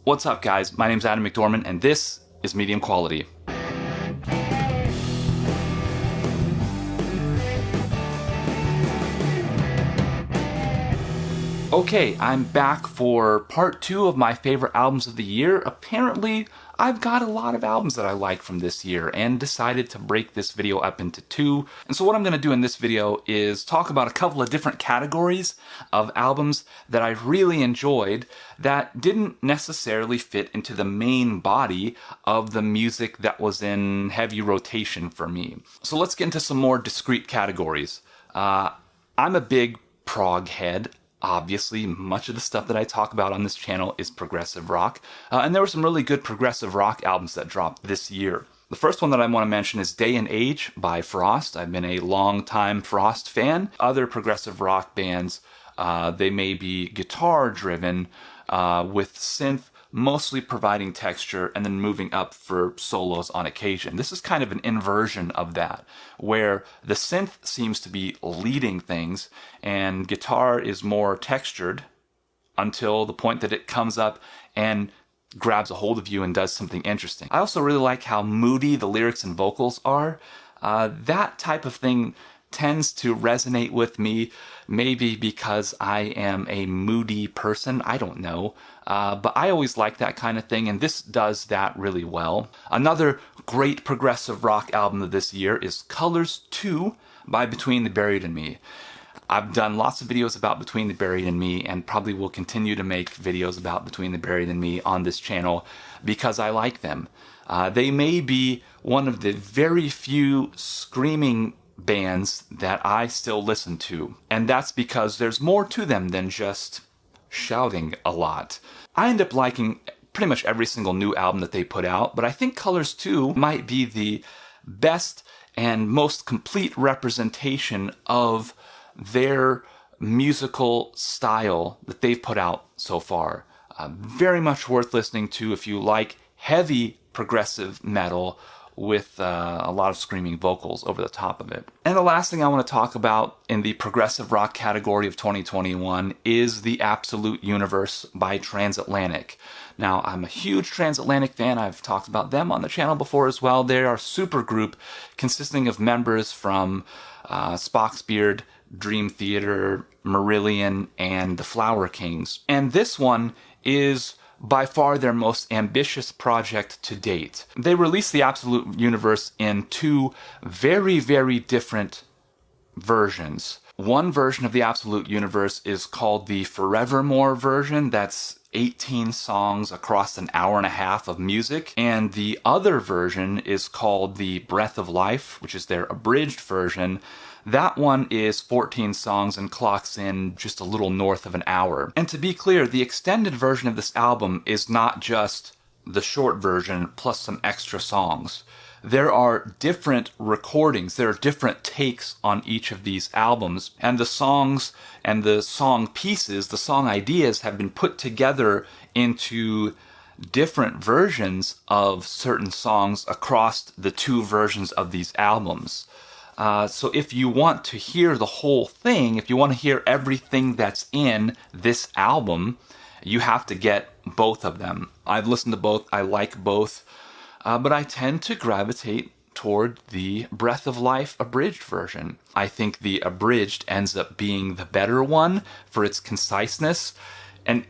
What's up, guys? My name's Adam McDormand, and this is Medium Quality. Okay, I'm back for part 2 of my favorite albums of the year. Apparently, I've got a lot of albums that I like from this year and decided to break this video up into 2. And so what I'm going to do in this video is talk about a couple of different categories of albums that I really enjoyed that didn't necessarily fit into the main body of the music that was in heavy rotation for me. So let's get into some more discrete categories. I'm a big prog head. Obviously, much of the stuff that I talk about on this channel is progressive rock, and there were some really good progressive rock albums that dropped this year. The first one that I want to mention is Day and Age by Frost. I've been a long-time Frost fan. Other progressive rock bands, they may be guitar-driven with synth mostly providing texture and then moving up for solos on occasion. This is kind of an inversion of that, where the synth seems to be leading things and guitar is more textured until the point that it comes up and grabs a hold of you and does something interesting. I also really like how moody the lyrics and vocals are. That type of thing tends to resonate with me, maybe because I am a moody person, I don't know. But I always like that kind of thing, and this does that really well. Another great progressive rock album of this year is Colors 2 by Between the Buried and Me. I've done lots of videos about Between the Buried and Me, and probably will continue to make videos about Between the Buried and Me on this channel because I like them. They may be one of the very few screaming bands that I still listen to, and that's because there's more to them than just shouting a lot. I end up liking pretty much every single new album that they put out, but I think Colors 2 might be the best and most complete representation of their musical style that they've put out so far. Very much worth listening to if you like heavy progressive metal with a lot of screaming vocals over the top of it. And the last thing I want to talk about in the progressive rock category of 2021 is The Absolute Universe by Transatlantic. Now, I'm a huge Transatlantic fan. I've talked about them on the channel before as well. They are a super group consisting of members from Spock's Beard, Dream Theater, Marillion, and the Flower Kings. And this one is by far their most ambitious project to date. They released The Absolute Universe in 2 very, very different versions. One version of The Absolute Universe is called the Forevermore version. That's 18 songs across an hour and a half of music. And the other version is called the Breath of Life, which is their abridged version. That one is 14 songs and clocks in just a little north of an hour. And to be clear, the extended version of this album is not just the short version plus some extra songs. There are different recordings, there are different takes on each of these albums, and the songs and the song pieces, the song ideas have been put together into different versions of certain songs across the 2 versions of these albums. So if you want to hear the whole thing, if you want to hear everything that's in this album, you have to get both of them. I've listened to both, I like both, but I tend to gravitate toward the Breath of Life abridged version. I think the abridged ends up being the better one for its conciseness, and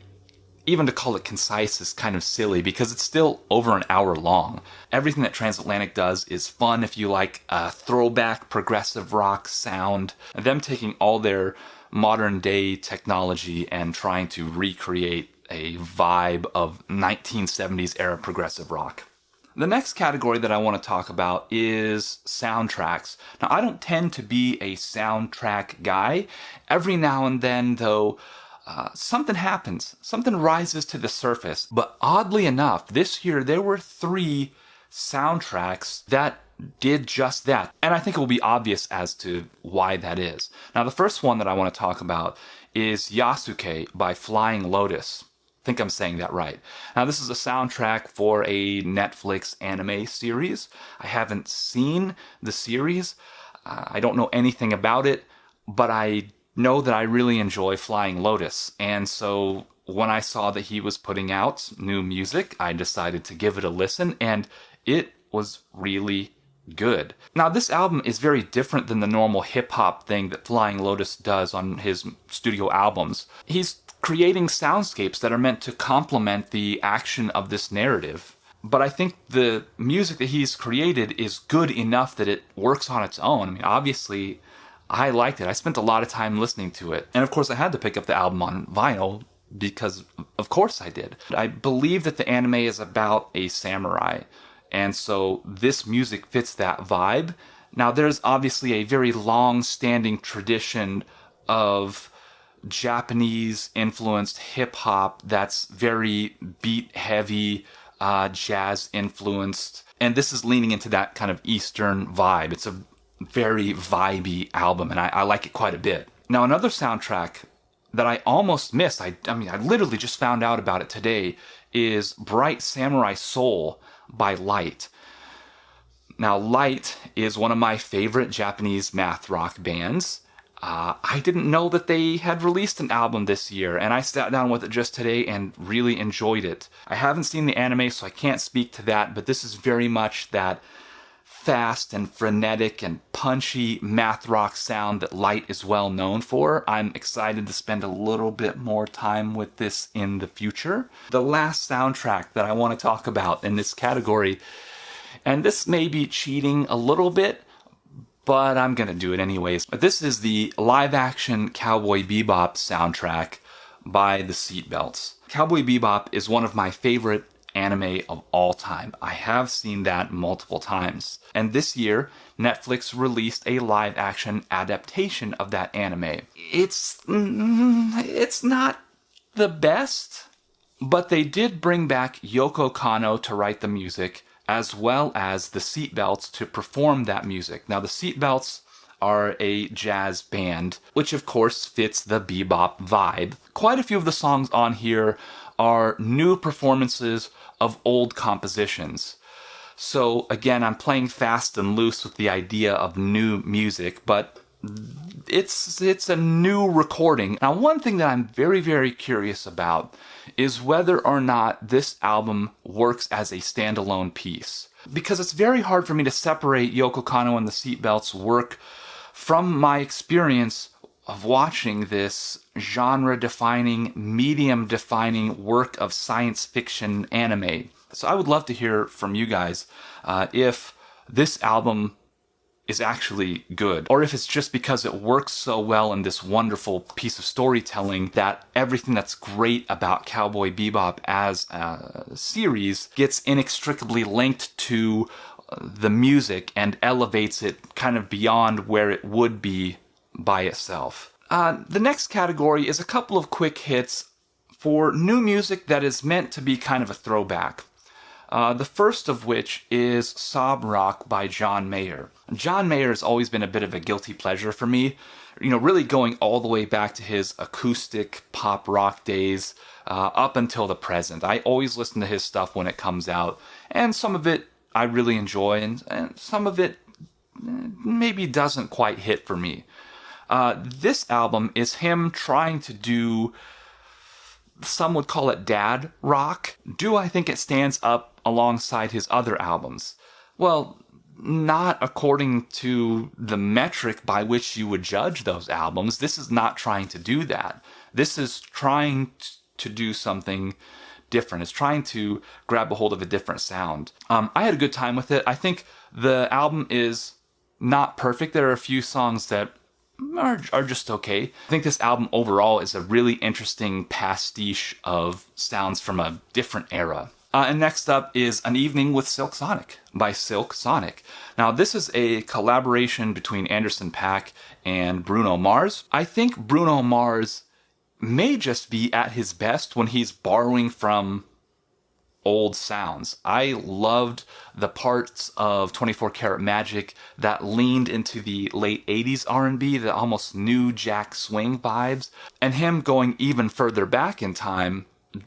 even to call it concise is kind of silly because it's still over an hour long. Everything that Transatlantic does is fun if you like a throwback progressive rock sound. Them taking all their modern day technology and trying to recreate a vibe of 1970s era progressive rock. The next category that I want to talk about is soundtracks. Now, I don't tend to be a soundtrack guy. Every now and then, though, something happens. Something rises to the surface. But oddly enough, this year there were 3 soundtracks that did just that. And I think it will be obvious as to why that is. Now, the first one that I want to talk about is Yasuke by Flying Lotus. I think I'm saying that right. Now, this is a soundtrack for a Netflix anime series. I haven't seen the series. I don't know anything about it, but I know that I really enjoy Flying Lotus. And so when I saw that he was putting out new music, I decided to give it a listen, and it was really good. Now, this album is very different than the normal hip-hop thing that Flying Lotus does on his studio albums. He's creating soundscapes that are meant to complement the action of this narrative. But I think the music that he's created is good enough that it works on its own. I mean, obviously, I liked it. I spent a lot of time listening to it. And of course, I had to pick up the album on vinyl because, of course, I did. I believe that the anime is about a samurai. And so this music fits that vibe. Now, there's obviously a very long-standing tradition of Japanese-influenced hip-hop that's very beat-heavy, jazz-influenced. And this is leaning into that kind of Eastern vibe. It's a very vibey album, and I like it quite a bit. Now, another soundtrack that I almost missed, I literally just found out about it today, is Bright Samurai Soul by Lite. Now, Lite is one of my favorite Japanese math rock bands. I didn't know that they had released an album this year, and I sat down with it just today and really enjoyed it. I haven't seen the anime, so I can't speak to that, but this is very much that fast and frenetic and punchy math rock sound that Lite is well known for. I'm excited to spend a little bit more time with this in the future. The last soundtrack that I want to talk about in this category, and this may be cheating a little bit, but I'm going to do it anyways. But this is the live-action Cowboy Bebop soundtrack by the Seatbelts. Cowboy Bebop is one of my favorite anime of all time. I have seen that multiple times. And this year, Netflix released a live-action adaptation of that anime. It's not the best, but they did bring back Yoko Kanno to write the music, as well as the Seatbelts to perform that music. Now, the Seatbelts are a jazz band, which of course fits the bebop vibe. Quite a few of the songs on here are new performances of old compositions. So again, I'm playing fast and loose with the idea of new music, but it's a new recording. Now, one thing that I'm very, very curious about is whether or not this album works as a standalone piece. Because it's very hard for me to separate Yoko Kanno and the Seatbelts' work from my experience of watching this genre-defining, medium-defining work of science fiction anime. So I would love to hear from you guys if this album is actually good, or if it's just because it works so well in this wonderful piece of storytelling that everything that's great about Cowboy Bebop as a series gets inextricably linked to the music and elevates it kind of beyond where it would be by itself. The next category is a couple of quick hits for new music that is meant to be kind of a throwback. The first of which is Sob Rock by John Mayer. John Mayer has always been a bit of a guilty pleasure for me, really going all the way back to his acoustic pop rock days up until the present. I always listen to his stuff when it comes out, and some of it I really enjoy, and some of it maybe doesn't quite hit for me. This album is him trying to do, some would call it dad rock. Do I think it stands up alongside his other albums? Well, not according to the metric by which you would judge those albums. This is not trying to do that. This is trying to do something different. It's trying to grab a hold of a different sound. I had a good time with it. I think the album is not perfect. There are a few songs that are just okay. I think this album overall is a really interesting pastiche of sounds from a different era. And next up is An Evening with Silk Sonic by Silk Sonic. Now, this is a collaboration between Anderson .Paak and Bruno Mars. I think Bruno Mars may just be at his best when he's borrowing from old sounds. I loved the parts of 24 Karat Magic that leaned into the late 80s R&B, the almost new jack swing vibes, and him going even further back in time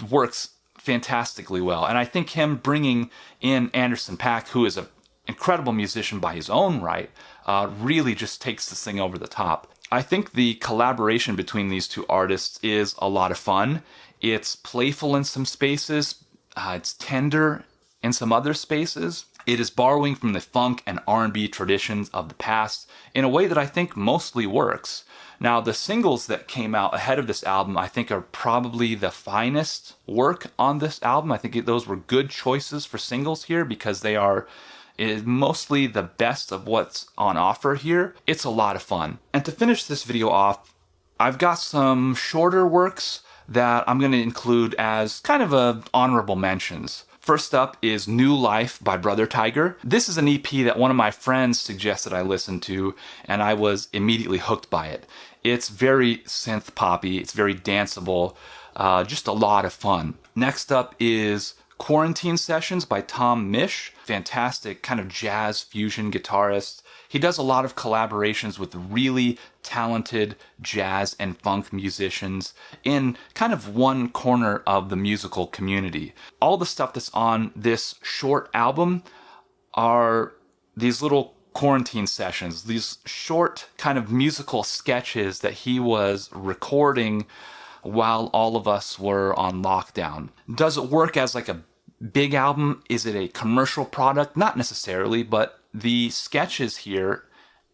works fantastically well. And I think him bringing in Anderson .Paak, who is an incredible musician by his own right, really just takes this thing over the top. I think the collaboration between these two artists is a lot of fun. It's playful in some spaces. It's tender in some other spaces. It is borrowing from the funk and R&B traditions of the past in a way that I think mostly works. Now, the singles that came out ahead of this album, I think, are probably the finest work on this album. I think those were good choices for singles here because they are mostly the best of what's on offer here. It's a lot of fun. And to finish this video off, I've got some shorter works that I'm going to include as kind of honorable mentions. First up is New Life by Brothertiger. This is an EP that one of my friends suggested I listen to, and I was immediately hooked by it. It's very synth poppy, it's very danceable, just a lot of fun. Next up is Quarantine Sessions by Misch. Fantastic kind of jazz fusion guitarist. He does a lot of collaborations with really talented jazz and funk musicians in kind of one corner of the musical community. All the stuff that's on this short album are these little quarantine sessions, these short kind of musical sketches that he was recording while all of us were on lockdown. Does it work as like a big album? Is it a commercial product? Not necessarily, but the sketches here,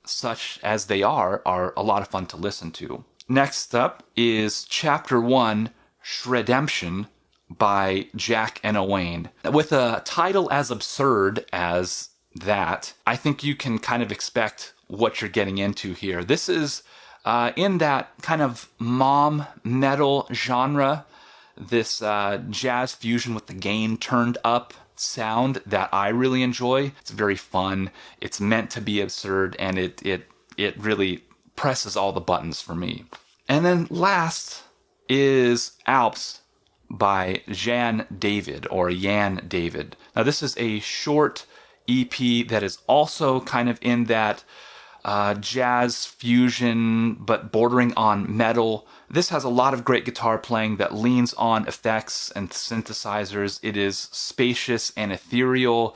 such as they are a lot of fun to listen to. Next up is Chapter 1, Shredemption by Jack and Owane. With a title as absurd as that, I think you can kind of expect what you're getting into here. This is in that kind of mom metal genre, this jazz fusion with the gain turned up sound that I really enjoy. It's very fun. It's meant to be absurd, and it really presses all the buttons for me. And then last is Alps by Jan David. Now this is a short EP that is also kind of in that jazz fusion, but bordering on metal. This has a lot of great guitar playing that leans on effects and synthesizers. It is spacious and ethereal,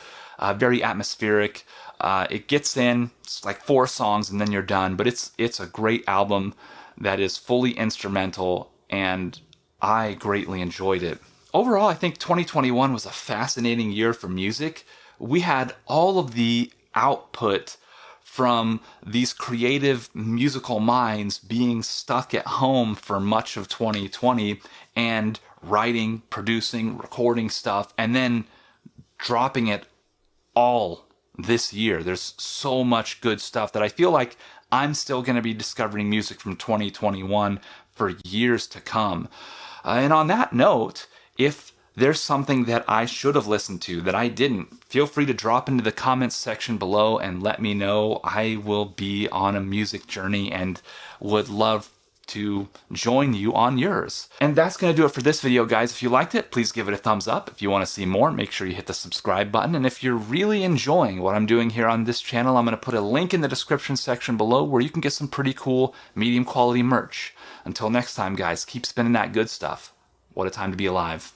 very atmospheric. It gets in, it's like 4 songs and then you're done, but it's a great album that is fully instrumental, and I greatly enjoyed it. Overall, I think 2021 was a fascinating year for music. We had all of the output from these creative musical minds being stuck at home for much of 2020 and writing, producing, recording stuff, and then dropping it all this year. There's so much good stuff that I feel like I'm still going to be discovering music from 2021 for years to come. And on that note, if there's something that I should have listened to that I didn't, feel free to drop into the comments section below and let me know. I will be on a music journey and would love to join you on yours. And that's going to do it for this video, guys. If you liked it, please give it a thumbs up. If you want to see more, make sure you hit the subscribe button. And if you're really enjoying what I'm doing here on this channel, I'm going to put a link in the description section below where you can get some pretty cool medium quality merch. Until next time, guys, keep spinning that good stuff. What a time to be alive.